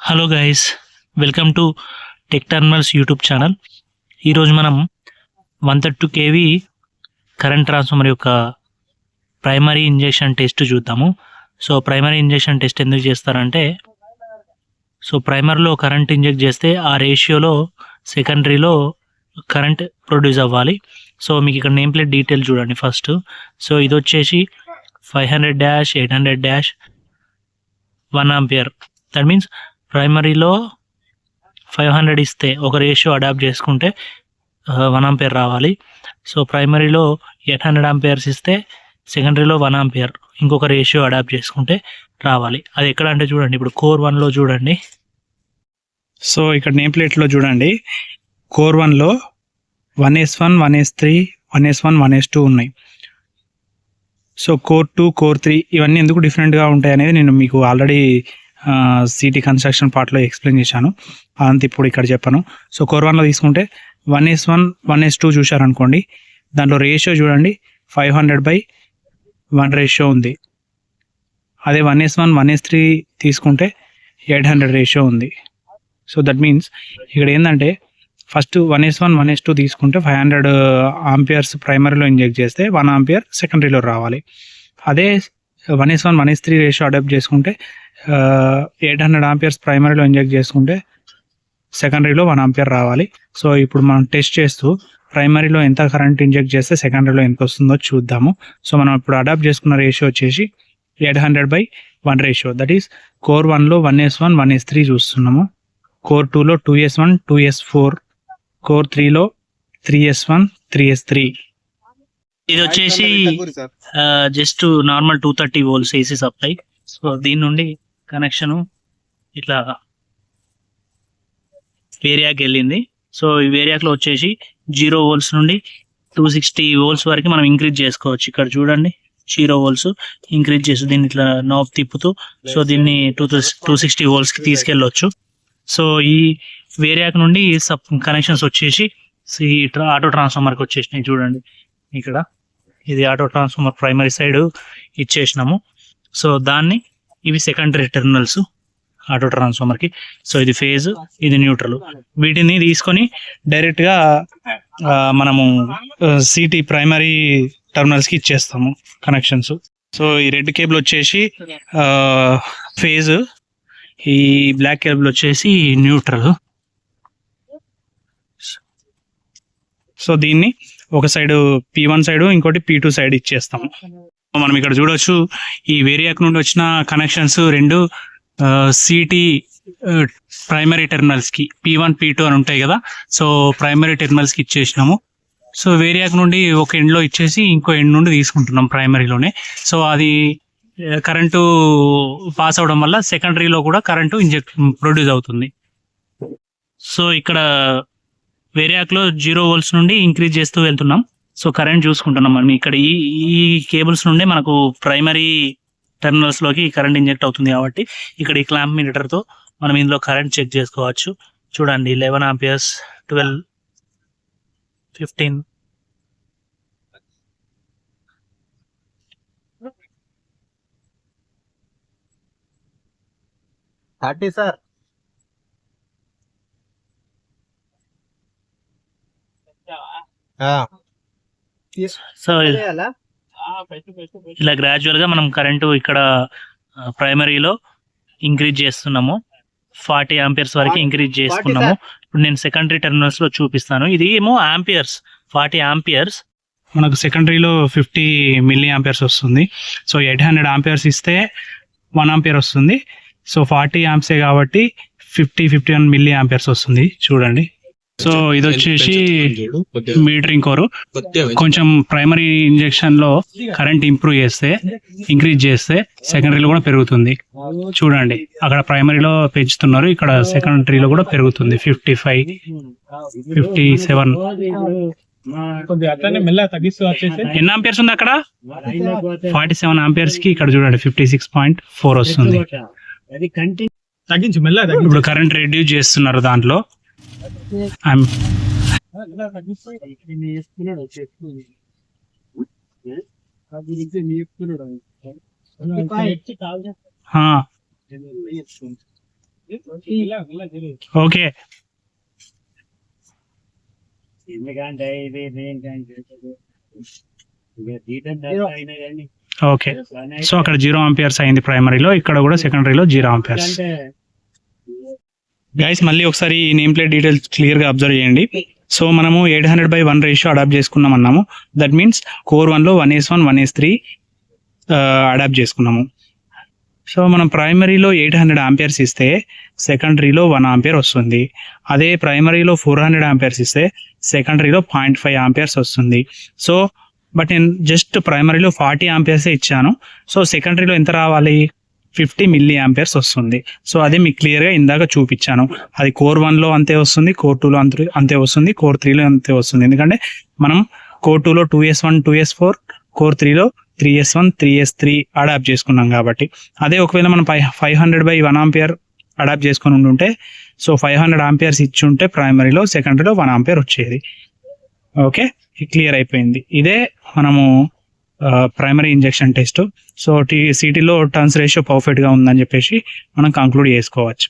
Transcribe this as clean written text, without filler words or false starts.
Hello guys, welcome to tech terminals YouTube channel. ఈరోజు మనం 132 KV current transformer యొక్క primary injection test చూద్దాము. So primary injection test ఎందుకు చేస్తారంటే, ప్రైమర్లో కరెంట్ ఇంజెక్ట్ చేస్తే ఆ రేషియోలో సెకండరీలో కరెంట్ ప్రొడ్యూస్ అవ్వాలి. సో మీకు ఇక్కడ నేమ్ ప్లేట్ డీటెయిల్ చూడండి ఫస్ట్. సో ఇది వచ్చేసి 500 800 1 ఆంపియర్. దట్ మీన్స్ ప్రైమరీలో 500 ఇస్తే ఒక రేషియో అడాప్ట్ చేసుకుంటే 1 ఆంపియర్ రావాలి. సో ప్రైమరీలో 800 ఆంపియర్స్ ఇస్తే సెకండరీలో 1 ఆంపియర్ ఇంకొక రేషియో అడాప్ట్ చేసుకుంటే రావాలి. అది ఎక్కడ అంటే చూడండి, ఇప్పుడు కోర్ 1లో చూడండి. సో ఇక్కడ నేమ్ ప్లేట్లో చూడండి, కోర్ 1లో 1S1 1S3 1S1 1S2 ఉన్నాయి. సో కోర్ 2 కోర్ 3 ఇవన్నీ ఎందుకు డిఫరెంట్గా ఉంటాయి అనేది నేను మీకు ఆల్రెడీ సిటీ కన్స్ట్రక్షన్ పార్ట్లో ఎక్స్ప్లెయిన్ చేశాను. అంత ఇప్పుడు ఇక్కడ చెప్పాను. సో కోర్ 1లో తీసుకుంటే 1S1 1S2 చూశారనుకోండి, దాంట్లో రేషియో చూడండి 500/1 రేషియో ఉంది. అదే 1S1 1S3 తీసుకుంటే 800 రేషియో ఉంది. సో దట్ మీన్స్ ఇక్కడ ఏంటంటే ఫస్ట్ 1S1 1S2 తీసుకుంటే 500 ఆంపియర్స్ ప్రైమరీలో ఇంజెక్ట్ చేస్తే 1 ఆంపియర్ సెకండరీలో రావాలి. అదే 1S1 1S3 రేషియో అడాప్ట్ చేసుకుంటే 800 ఆంపియర్స్ ప్రైమరీలో ఇంజెక్ట్ చేసుకుంటే సెకండరీలో 1 ఆంపియర్ రావాలి. సో ఇప్పుడు మనం టెస్ట్ చేస్తూ ప్రైమరీలో ఎంత కరెంట్ ఇంజెక్ట్ చేస్తే సెకండరీలో ఎంత వస్తుందో చూద్దాము. సో మనం ఇప్పుడు అడాప్ట్ చేసుకున్న రేషియో వచ్చేసి 800/1 రేషియో. దట్ ఈస్ కోర్ 1లో 1S1 1S3 చూస్తున్నాము, కోర్ 2లో 2S1 2S4, core 3లో 3S1 3S3. ఇది వచ్చేసి just normal 230 volts AC supply. So దీని నుండి కనెక్షన్ ఇట్లా వేరియాకి వెళ్ళింది. సో ఈ వేరియాక్లో వచ్చేసి 0 volts నుండి 260 volts వరకు మనం ఇంక్రీజ్ చేసుకోవచ్చు. ఇక్కడ చూడండి 0 volts ఇంక్రీజ్ చేసి దీన్ని ఇట్లా నాబ్ తిప్పుతూ సో దీన్ని 260 voltsకి తీసుకెళ్ళవచ్చు. సో ఈ వేరియాక్ నుండి సబ్ కనెక్షన్స్ వచ్చేసి ఈ ఆటో ట్రాన్స్ఫార్మర్కి వచ్చేసినాయి. చూడండి ఇక్కడ ఇది ఆటో ట్రాన్స్ఫార్మర్ ప్రైమరీ సైడ్ ఇచ్చేసినాము. సో దాన్ని ఇవి సెకండరీ టెర్మినల్స్ ఆటో ట్రాన్స్ఫార్మర్కి. సో ఇది ఫేజ్, ఇది న్యూట్రల్. వీటిని తీసుకొని డైరెక్ట్గా మనము సిటీ ప్రైమరీ టెర్మినల్స్కి ఇచ్చేస్తాము కనెక్షన్స్. సో ఈ రెడ్ కేబుల్ వచ్చేసి ఫేజ్, ఈ బ్లాక్ కేబుల్ వచ్చేసి న్యూట్రల్. సో దీన్ని ఒక సైడ్ P1 సైడ్, ఇంకోటి P2 సైడ్ ఇచ్చేస్తాము. మనం ఇక్కడ చూడొచ్చు ఈ వేరియాక్ నుండి వచ్చిన కనెక్షన్స్ రెండు సిటీ ప్రైమరీ టెర్మినల్స్కి P1 P2 అని ఉంటాయి కదా. సో ప్రైమరీ టెర్మినల్స్కి ఇచ్చేసినాము. సో వేరియాక్ నుండి ఒక ఎండ్లో ఇచ్చేసి ఇంకో ఎండ్ నుండి తీసుకుంటున్నాం ప్రైమరీలోనే. సో అది కరెంటు పాస్ అవడం వల్ల సెకండరీలో కూడా కరెంటు ప్రొడ్యూస్ అవుతుంది. సో ఇక్కడ వేరియాక్లో 0 volts నుండి ఇంక్రీజ్ చేస్తూ వెళ్తున్నాం. సో కరెంట్ చూసుకుంటున్నాం మనం. ఇక్కడ ఈ కేబుల్స్ నుండి మనకు ప్రైమరీ టెర్మినల్స్లోకి కరెంట్ ఇంజెక్ట్ అవుతుంది కాబట్టి ఇక్కడ ఈ క్లాంప్ మీటర్తో మనం ఇందులో కరెంట్ చెక్ చేసుకోవచ్చు. చూడండి 11 ఆంపియర్స్ 12 15 30 సార్. సో ఇలా గ్రాడ్యువల్ గా మనం కరెంటు ఇక్కడ ప్రైమరీలో ఇంక్రీజ్ చేస్తున్నాము. 40 ఆంపియర్స్ వరకు ఇంక్రీజ్ చేసుకున్నాము. ఇప్పుడు నేను సెకండరీ టెర్మినల్స్ లో చూపిస్తాను. ఇది ఏమో ఆంపియర్స్, 40 ఆంపియర్స్. మనకు సెకండరీలో 50 మిల్లీ ఆంపియర్స్ వస్తుంది. సో 800 ఆంపియర్స్ ఇస్తే 1 ఆంపియర్ వస్తుంది. సో 40 ఆంప్సే కాబట్టి 51 మిల్లీ ఆంపియర్స్ వస్తుంది. చూడండి. సో ఇది వచ్చేసి మీటరింగ్ కోరు. కొంచెం ప్రైమరీ ఇంజెక్షన్ లో కరెంట్ ఇంప్రూవ్ చేస్తే, ఇంక్రీజ్ చేస్తే సెకండరీలో కూడా పెరుగుతుంది. చూడండి అక్కడ ప్రైమరీలో పెంచుతున్నారు, ఇక్కడ సెకండరీలో కూడా పెరుగుతుంది. 55 57 ఎన్ని ఆంపియర్స్ ఉంది అక్కడ? 47 ఆంపియర్స్ కి ఇక్కడ చూడండి 56.4 వస్తుంది. ఇప్పుడు కరెంట్ రెడ్యూస్ చేస్తున్నారు దాంట్లో. ఓకే. ఓకే, సో అక్కడ 0 ఆంపియర్స్ అయింది ప్రైమరీలో, ఇక్కడ కూడా సెకండరీలో 0 ఆంపియర్స్. గైస్ మళ్ళీ ఒకసారి ఈ నేమ్ ప్లేట్ డీటెయిల్స్ క్లియర్గా అబ్జర్వ్ చేయండి. సో మనము 800/1 రేషియో అడాప్ట్ చేసుకున్నాం అన్నాము. దట్ మీన్స్ కోర్ 1లో 1:1 1:3 అడాప్ట్ చేసుకున్నాము. సో మనం ప్రైమరీలో 800 ఆంపియర్స్ ఇస్తే సెకండరీలో 1 ఆంపియర్ వస్తుంది. అదే ప్రైమరీలో 400 ఆంపియర్స్ ఇస్తే సెకండరీలో 0.5 ఆంపియర్స్ వస్తుంది. సో బట్ నేను జస్ట్ ప్రైమరీలో 40 ఆంపియర్సే ఇచ్చాను. సో సెకండరీలో ఎంత రావాలి, 50 మిల్లీ ఆంపియర్స్ వస్తుంది. సో అదే మీకు క్లియర్గా ఇందాక చూపించాను. అది కోర్ 1లో అంతే వస్తుంది, కోర్ 2లో అంతే వస్తుంది, కోర్ 3లో అంతే వస్తుంది. ఎందుకంటే మనం కోర్ 2లో 2S1 2S4, core 3లో 3S1 3S3 adapt చేసుకున్నాం కాబట్టి. అదే ఒకవేళ మనం 500/1 ఆంపియర్ అడాప్ట్ చేసుకుని ఉంటే, సో 500 ఆంపియర్స్ ఇచ్చి ఉంటే ప్రైమరీలో, సెకండరీలో 1 ఆంపియర్ వచ్చేది. ఓకే, క్లియర్ అయిపోయింది. ఇదే మనము ప్రైమరీ ఇంజెక్షన్ టెస్ట్. సో సిటీలో టర్న్స్ రేషియో పర్ఫెక్ట్గా ఉందని చెప్పేసి మనం కంక్లూడ్ చేసుకోవచ్చు.